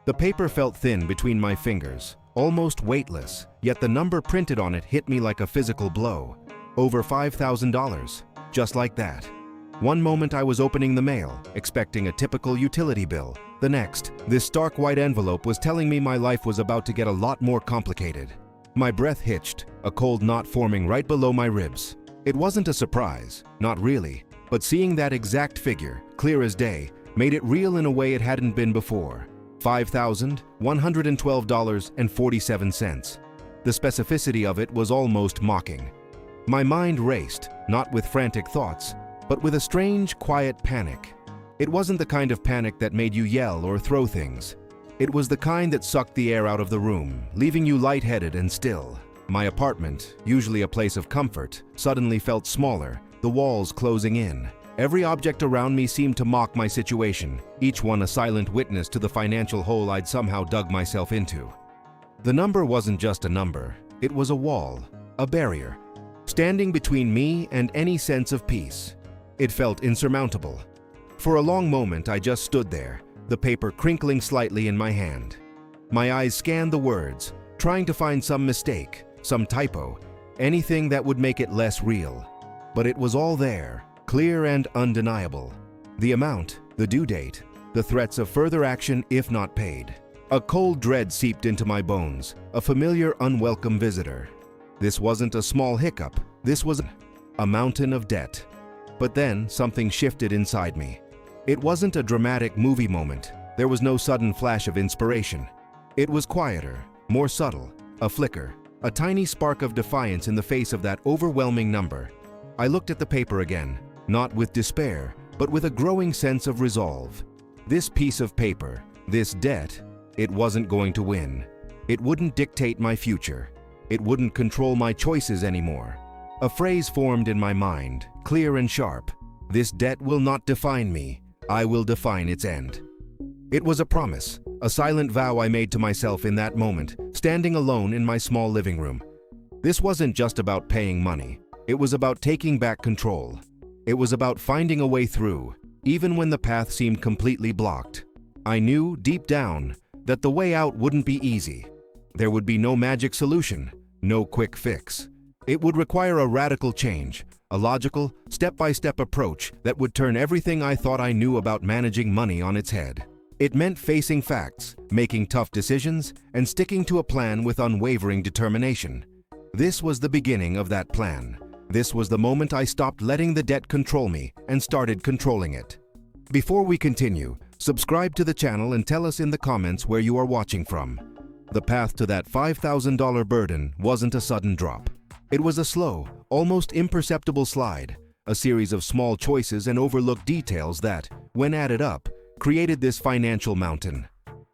The paper felt thin between my fingers, almost weightless, yet the number printed on it hit me like a physical blow. Over $5,000, just like that. One moment I was opening the mail, expecting a typical utility bill. The next, this stark white envelope was telling me my life was about to get a lot more complicated. My breath hitched, a cold knot forming right below my ribs. It wasn't a surprise, not really, but seeing that exact figure, clear as day, made it real in a way it hadn't been before. $5,112.47. The specificity of it was almost mocking. My mind raced, not with frantic thoughts, but with a strange, quiet panic. It wasn't the kind of panic that made you yell or throw things. It was the kind that sucked the air out of the room, leaving you lightheaded and still. My apartment, usually a place of comfort, suddenly felt smaller, the walls closing in. Every object around me seemed to mock my situation, each one a silent witness to the financial hole I'd somehow dug myself into. The number wasn't just a number, it was a wall, a barrier, standing between me and any sense of peace. It felt insurmountable. For a long moment I just stood there, the paper crinkling slightly in my hand. My eyes scanned the words, trying to find some mistake, some typo, anything that would make it less real. But it was all there, clear and undeniable. The amount, the due date, the threats of further action if not paid. A cold dread seeped into my bones, a familiar unwelcome visitor. This wasn't a small hiccup, this was a mountain of debt. But then something shifted inside me. It wasn't a dramatic movie moment. There was no sudden flash of inspiration. It was quieter, more subtle, a flicker, a tiny spark of defiance in the face of that overwhelming number. I looked at the paper again, not with despair, but with a growing sense of resolve. This piece of paper, this debt, it wasn't going to win. It wouldn't dictate my future. It wouldn't control my choices anymore. A phrase formed in my mind, clear and sharp. This debt will not define me. I will define its end. It was a promise, a silent vow I made to myself in that moment, standing alone in my small living room. This wasn't just about paying money. It was about taking back control. It was about finding a way through, even when the path seemed completely blocked. I knew, deep down, that the way out wouldn't be easy. There would be no magic solution, no quick fix. It would require a radical change, a logical, step-by-step approach that would turn everything I thought I knew about managing money on its head. It meant facing facts, making tough decisions, and sticking to a plan with unwavering determination. This was the beginning of that plan. This was the moment I stopped letting the debt control me and started controlling it. Before we continue, subscribe to the channel and tell us in the comments where you are watching from. The path to that $5,000 burden wasn't a sudden drop. It was a slow, almost imperceptible slide, a series of small choices and overlooked details that, when added up, created this financial mountain.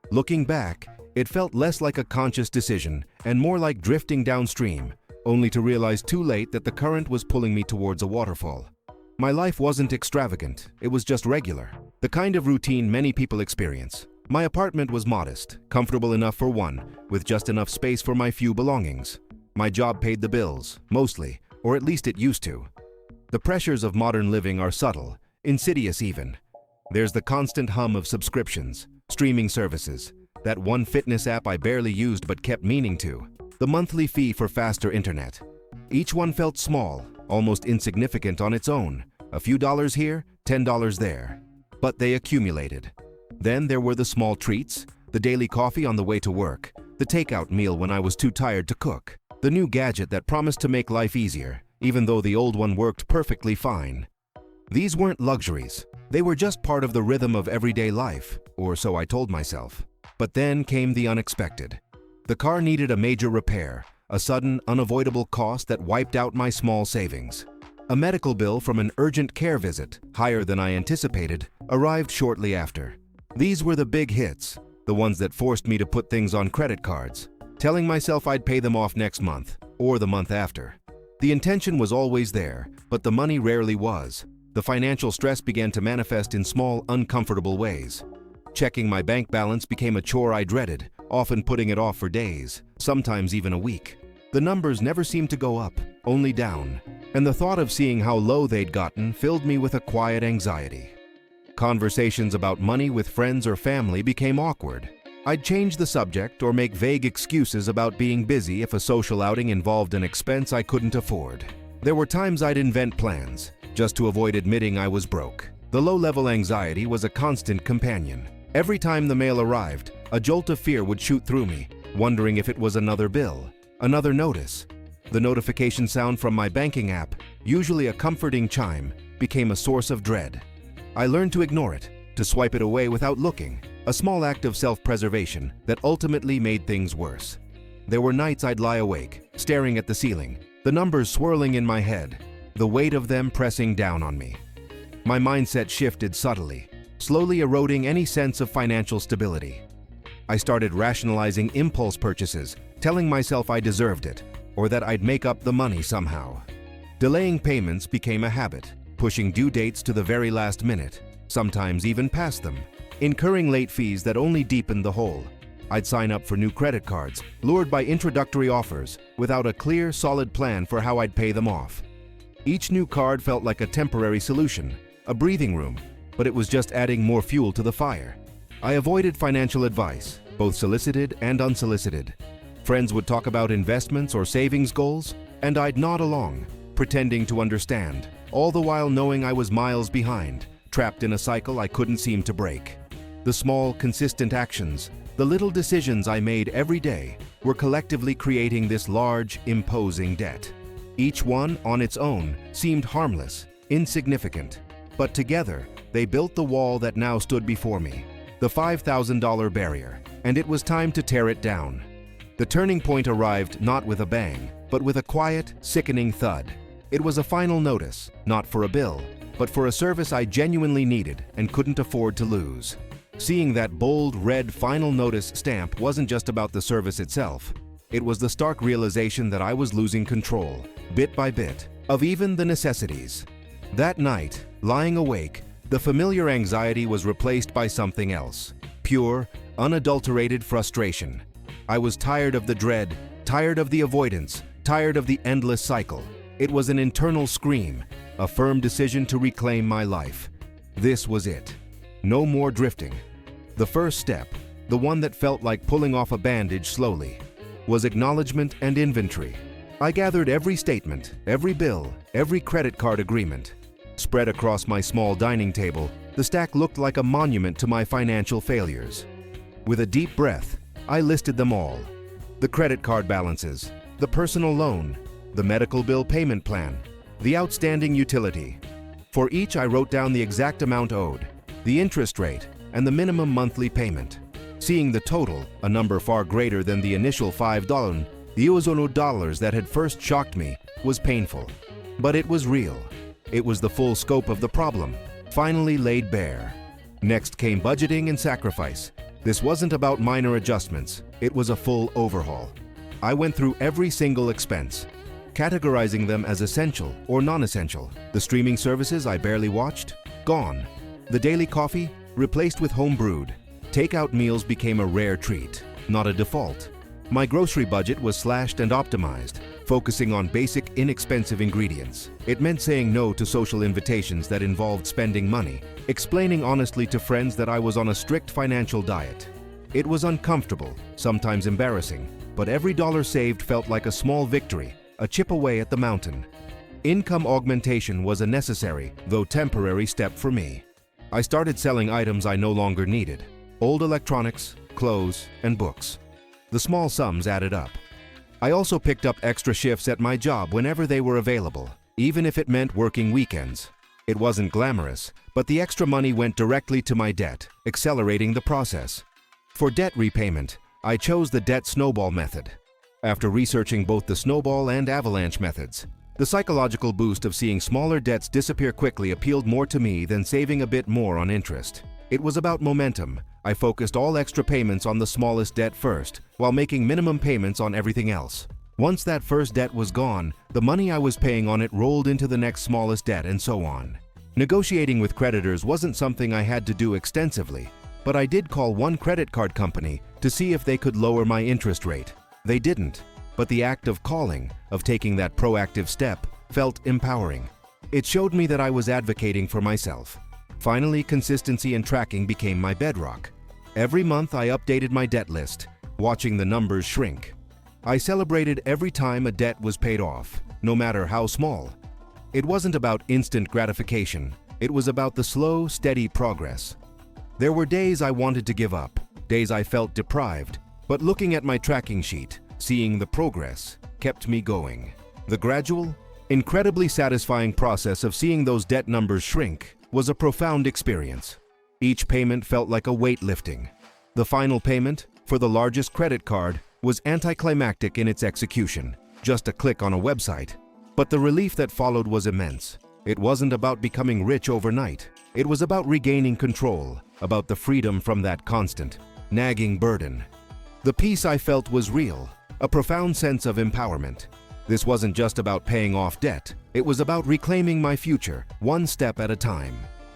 Looking back, it felt less like a conscious decision and more like drifting downstream, only to realize too late that the current was pulling me towards a waterfall. My life wasn't extravagant, it was just regular, the kind of routine many people experience. My apartment was modest, comfortable enough for one, with just enough space for my few belongings. My job paid the bills, mostly, or at least it used to. The pressures of modern living are subtle, insidious even. There's the constant hum of subscriptions, streaming services, that one fitness app I barely used but kept meaning to, the monthly fee for faster internet. Each one felt small, almost insignificant on its own, a few dollars here, $10 there. But they accumulated. Then there were the small treats, the daily coffee on the way to work, the takeout meal when I was too tired to cook, the new gadget that promised to make life easier, even though the old one worked perfectly fine. These weren't luxuries. They were just part of the rhythm of everyday life, or so I told myself. But then came the unexpected. The car needed a major repair, a sudden, unavoidable cost that wiped out my small savings. A medical bill from an urgent care visit, higher than I anticipated, arrived shortly after. These were the big hits, the ones that forced me to put things on credit cards, telling myself I'd pay them off next month, or the month after. The intention was always there, but the money rarely was. The financial stress began to manifest in small, uncomfortable ways. Checking my bank balance became a chore I dreaded, often putting it off for days, sometimes even a week. The numbers never seemed to go up, only down, and the thought of seeing how low they'd gotten filled me with a quiet anxiety. Conversations about money with friends or family became awkward. I'd change the subject or make vague excuses about being busy if a social outing involved an expense I couldn't afford. There were times I'd invent plans, just to avoid admitting I was broke. The low-level anxiety was a constant companion. Every time the mail arrived, a jolt of fear would shoot through me, wondering if it was another bill, another notice. The notification sound from my banking app, usually a comforting chime, became a source of dread. I learned to ignore it, to swipe it away without looking, a small act of self-preservation that ultimately made things worse. There were nights I'd lie awake, staring at the ceiling, the numbers swirling in my head, the weight of them pressing down on me. My mindset shifted subtly, slowly eroding any sense of financial stability. I started rationalizing impulse purchases, telling myself I deserved it, or that I'd make up the money somehow. Delaying payments became a habit, pushing due dates to the very last minute, sometimes even past them, incurring late fees that only deepened the hole. I'd sign up for new credit cards, lured by introductory offers, without a clear, solid plan for how I'd pay them off. Each new card felt like a temporary solution, a breathing room, but it was just adding more fuel to the fire. I avoided financial advice, both solicited and unsolicited. Friends would talk about investments or savings goals, and I'd nod along, pretending to understand, all the while knowing I was miles behind, trapped in a cycle I couldn't seem to break. The small, consistent actions, the little decisions I made every day, were collectively creating this large, imposing debt. Each one, on its own, seemed harmless, insignificant, but together, they built the wall that now stood before me, the $5,000 barrier, and it was time to tear it down. The turning point arrived not with a bang, but with a quiet, sickening thud. It was a final notice, not for a bill, but for a service I genuinely needed and couldn't afford to lose. Seeing that bold, red final notice stamp wasn't just about the service itself. It was the stark realization that I was losing control, bit by bit, of even the necessities. That night, lying awake, the familiar anxiety was replaced by something else. Pure, unadulterated frustration. I was tired of the dread, tired of the avoidance, tired of the endless cycle. It was an internal scream, a firm decision to reclaim my life. This was it. No more drifting. The first step, the one that felt like pulling off a bandage slowly, was acknowledgement and inventory. I gathered every statement, every bill, every credit card agreement. Spread across my small dining table, the stack looked like a monument to my financial failures. With a deep breath, I listed them all. The credit card balances, the personal loan, the medical bill payment plan, the outstanding utility. For each, I wrote down the exact amount owed, the interest rate, and the minimum monthly payment. Seeing the total, a number far greater than the initial $5 that had first shocked me, was painful. But it was real. It was the full scope of the problem, finally laid bare. Next came budgeting and sacrifice. This wasn't about minor adjustments, it was a full overhaul. I went through every single expense, categorizing them as essential or non-essential. The streaming services I barely watched, gone. The daily coffee, replaced with home brewed. Takeout meals became a rare treat, not a default. My grocery budget was slashed and optimized, focusing on basic, inexpensive ingredients. It meant saying no to social invitations that involved spending money, explaining honestly to friends that I was on a strict financial diet. It was uncomfortable, sometimes embarrassing, but every dollar saved felt like a small victory, a chip away at the mountain. Income augmentation was a necessary, though temporary, step for me. I started selling items I no longer needed: old electronics, clothes, and books. The small sums added up. I also picked up extra shifts at my job whenever they were available, even if it meant working weekends. It wasn't glamorous, but the extra money went directly to my debt, accelerating the process. For debt repayment, I chose the debt snowball method. After researching both the snowball and avalanche methods, the psychological boost of seeing smaller debts disappear quickly appealed more to me than saving a bit more on interest. It was about momentum. I focused all extra payments on the smallest debt first, while making minimum payments on everything else. Once that first debt was gone, the money I was paying on it rolled into the next smallest debt, and so on. Negotiating with creditors wasn't something I had to do extensively, but I did call one credit card company to see if they could lower my interest rate. They didn't, but the act of calling, of taking that proactive step, felt empowering. It showed me that I was advocating for myself. Finally, consistency and tracking became my bedrock. Every month I updated my debt list, watching the numbers shrink. I celebrated every time a debt was paid off, no matter how small. It wasn't about instant gratification. It was about the slow, steady progress. There were days I wanted to give up, days I felt deprived, but looking at my tracking sheet, seeing the progress, kept me going. The gradual, incredibly satisfying process of seeing those debt numbers shrink was a profound experience. Each payment felt like a weight lifting. The final payment, for the largest credit card, was anticlimactic in its execution, just a click on a website. But the relief that followed was immense. It wasn't about becoming rich overnight. It was about regaining control, about the freedom from that constant, nagging burden. The peace I felt was real, a profound sense of empowerment. This wasn't just about paying off debt. It was about reclaiming my future, one step at a time.